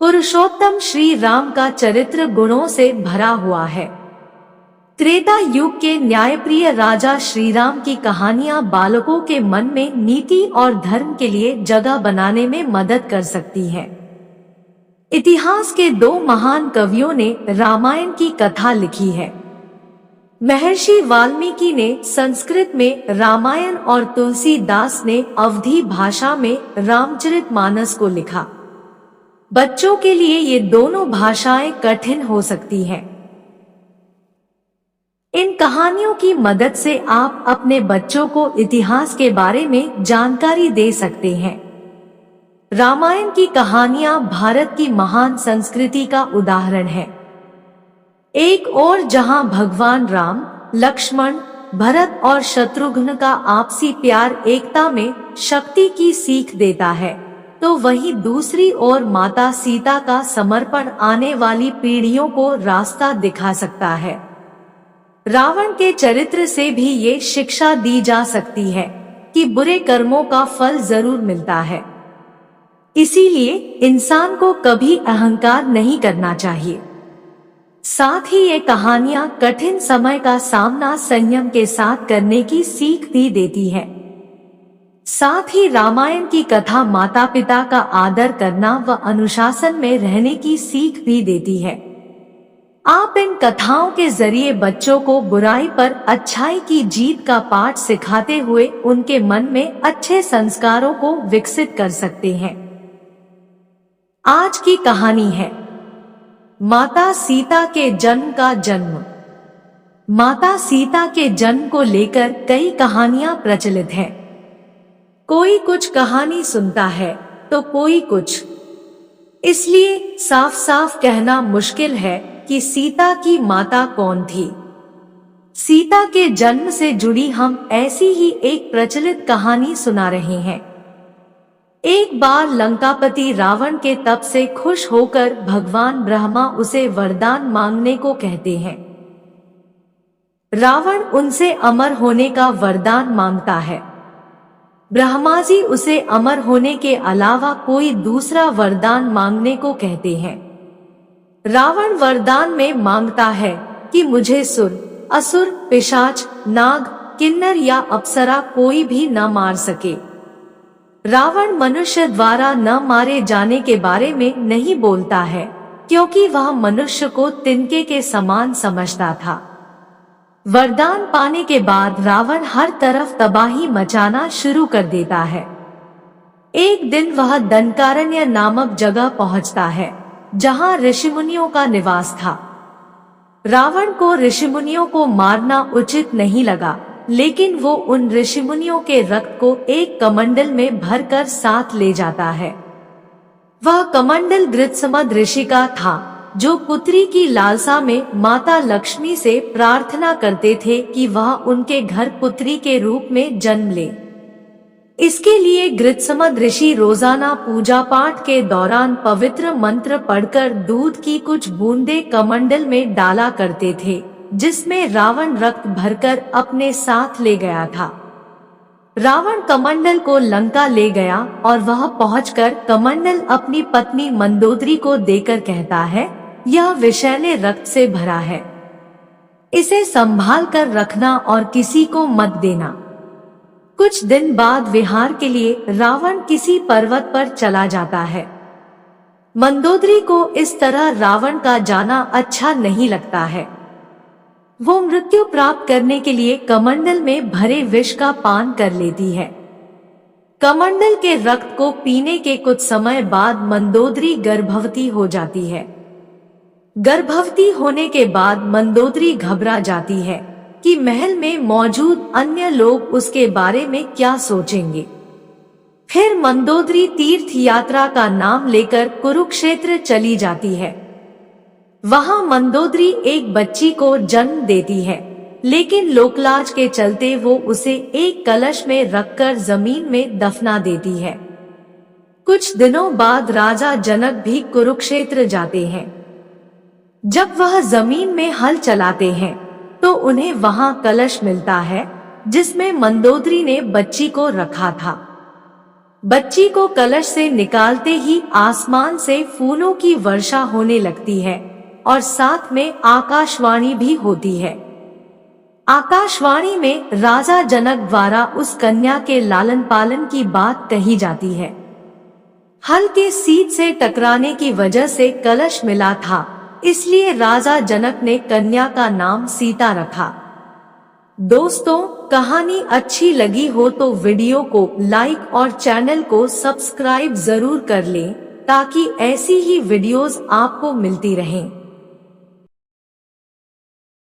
पुरुषोत्तम श्री राम का चरित्र गुणों से भरा हुआ है। त्रेता युग के न्यायप्रिय राजा श्री राम की कहानियां बालकों के मन में नीति और धर्म के लिए जगह बनाने में मदद कर सकती है। इतिहास के दो महान कवियों ने रामायण की कथा लिखी है। महर्षि वाल्मीकि ने संस्कृत में रामायण और तुलसीदास ने अवधी भाषा में रामचरितमानस को लिखा। बच्चों के लिए ये दोनों भाषाएं कठिन हो सकती हैं। इन कहानियों की मदद से आप अपने बच्चों को इतिहास के बारे में जानकारी दे सकते हैं। रामायण की कहानियां भारत की महान संस्कृति का उदाहरण है। एक और जहां भगवान राम, लक्ष्मण, भरत और शत्रुघ्न का आपसी प्यार एकता में शक्ति की सीख देता है, तो वहीं दूसरी ओर माता सीता का समर्पण आने वाली पीढ़ियों को रास्ता दिखा सकता है। रावण के चरित्र से भी ये शिक्षा दी जा सकती है कि बुरे कर्मों का फल जरूर मिलता है। इसीलिए इंसान को कभी अहंकार नहीं करना चाहिए। साथ ही ये कहानियां कठिन समय का सामना संयम के साथ करने की सीख भी देती है। साथ ही रामायण की कथा माता पिता का आदर करना व अनुशासन में रहने की सीख भी देती है। आप इन कथाओं के जरिए बच्चों को बुराई पर अच्छाई की जीत का पाठ सिखाते हुए उनके मन में अच्छे संस्कारों को विकसित कर सकते हैं। आज की कहानी है माता सीता के जन्म का जन्म। माता सीता के जन्म को लेकर कई कहानियां प्रचलित हैं। कोई कुछ कहानी सुनता है तो कोई कुछ। इसलिए साफ साफ कहना मुश्किल है कि सीता की माता कौन थी। सीता के जन्म से जुड़ी हम ऐसी ही एक प्रचलित कहानी सुना रहे हैं। एक बार लंकापति रावण के तप से खुश होकर भगवान ब्रह्मा उसे वरदान मांगने को कहते हैं। रावण उनसे अमर होने का वरदान मांगता है। ब्रह्मा जी उसे अमर होने के अलावा कोई दूसरा वरदान मांगने को कहते हैं। रावण वरदान में मांगता है कि मुझे सुर, असुर, पिशाच, नाग, किन्नर या अप्सरा कोई भी न मार सके। रावण मनुष्य द्वारा न मारे जाने के बारे में नहीं बोलता है, क्योंकि वह मनुष्य को तिनके के समान समझता था। वरदान पाने के बाद रावण हर तरफ तबाही मचाना शुरू कर देता है। एक दिन वह दंडकारण्य नामक जगह पहुंचता है, जहां ऋषिमुनियों का निवास था। रावण को ऋषिमुनियों को मारना उचित नहीं लगा, लेकिन वो उन ऋषिमुनियों के रक्त को एक कमंडल में भरकर साथ ले जाता है। वह कमंडल गृत्समद ऋषि का था, जो पुत्री की लालसा में माता लक्ष्मी से प्रार्थना करते थे कि वह उनके घर पुत्री के रूप में जन्म ले। इसके लिए गृत्समद ऋषि रोजाना पूजा पाठ के दौरान पवित्र मंत्र पढ़कर दूध की कुछ बूंदें कमंडल में डाला करते थे, जिसमें रावण रक्त भरकर अपने साथ ले गया था। रावण कमंडल को लंका ले गया और वह पहुंचकर कमंडल अपनी पत्नी मंदोदरी को देकर कहता है, यह विषैले रक्त से भरा है, इसे संभाल कर रखना और किसी को मत देना। कुछ दिन बाद विहार के लिए रावण किसी पर्वत पर चला जाता है। मंदोदरी को इस तरह रावण का जाना अच्छा नहीं लगता है। वो मृत्यु प्राप्त करने के लिए कमंडल में भरे विष का पान कर लेती है। कमंडल के रक्त को पीने के कुछ समय बाद मंदोदरी गर्भवती हो जाती है। गर्भवती होने के बाद मंदोदरी घबरा जाती है कि महल में मौजूद अन्य लोग उसके बारे में क्या सोचेंगे। फिर मंदोदरी तीर्थ यात्रा का नाम लेकर कुरुक्षेत्र चली जाती है। वहां मंदोदरी एक बच्ची को जन्म देती है, लेकिन लोकलाज के चलते वो उसे एक कलश में रखकर जमीन में दफना देती है। कुछ दिनों बाद राजा जनक भी कुरुक्षेत्र जाते हैं। जब वह जमीन में हल चलाते हैं तो उन्हें वहां कलश मिलता है, जिसमें मंदोदरी ने बच्ची को रखा था। बच्ची को कलश से निकालते ही आसमान से फूलों की वर्षा होने लगती है और साथ में आकाशवाणी भी होती है। आकाशवाणी में राजा जनक द्वारा उस कन्या के लालन पालन की बात कही जाती है। हल के सीध से टकराने की वजह से कलश मिला था, इसलिए राजा जनक ने कन्या का नाम सीता रखा। दोस्तों, कहानी अच्छी लगी हो तो वीडियो को लाइक और चैनल को सब्सक्राइब जरूर कर लें ताकि ऐसी ही वीडियोस आपको मिलती रहें।